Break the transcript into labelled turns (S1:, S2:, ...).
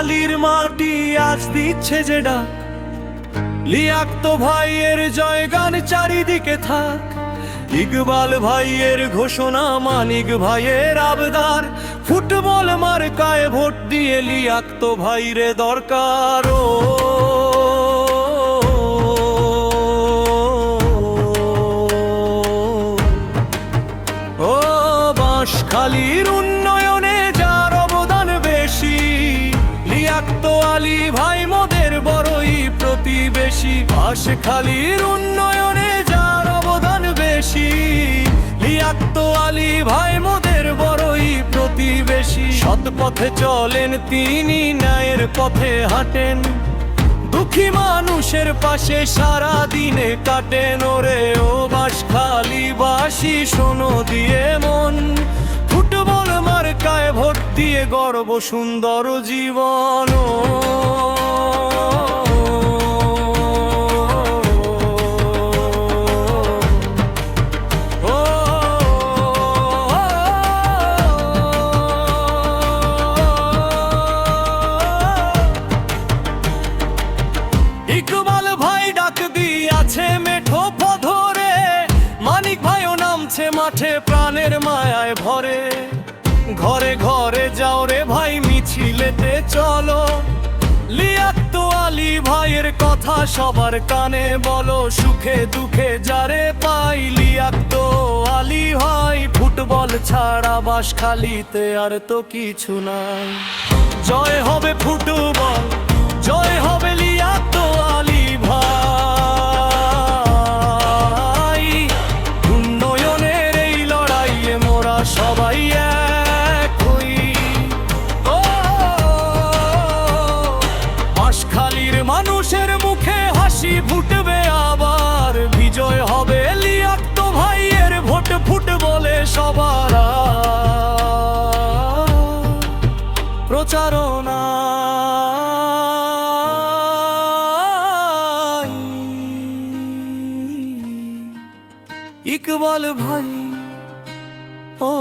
S1: বাঁশখালীর মাটি আজ দিচ্ছে যে ডাক, লিয়াকতো ভাইয়ের জয়গান চারিদিকে থাক। ইকবাল ভাইয়ের ঘোষণা, মানিক ভাইয়ের আবদার, ফুটবল মার্কায় ভোট দিয়ে লিয়াকতো ভাইরে দরকার। ও বাঁশখালীর উন্নয়নে যার অবদান বেশি, লিয়াকতো আলী ভাই মোদের বড়ই প্রতিবেশী। বাঁশখালীর উন্নয়নে যার অবদান বেশি, লিয়াকতো আলী ভাই মোদের বড়ই প্রতিবেশী। সৎ পথে চলেন তিনি, ন্যায়ের পথে হাঁটেন, দুঃখী মানুষের পাশে সারা দিনে কাটেন। ওরে ও বাঁশখালীবাসী শোনো দিয়ে মন, ফুটবল মার্কায় ভোট দিয়ে গর্ব সুন্দর জীবন। ইকবাল ভাই ডাক দিয়াছে মেঠো পথরে, মানিক ভাইও নামছে মাঠে প্রাণের মায়ায় ভরে। ঘরে ঘরে যাও রে ভাই মিছিলেতে চলো, লিয়াকতো আলী ভাইয়ের কথা সবার কানে বলো। সুখে দুঃখে যারে পাই লিয়াকতো আলী ভাই, ফুটবল ছাড়া বাঁশখালীতে আর তো কিছু নাই। জয় হবে ফুটবল, জয় হবে লিয়াকতো আলী ভাই। উন্নয়নের এই লড়াইয়ে মোরা সবাই এক হই। ও বাঁশখালীর মানুষের মুখে হাসি ফুটবে আবার, বিজয় হবে লিয়াকতো ভাইয়ের ভোট ফুটবলে সবার প্রচারণা। ইকবাল ভাই ও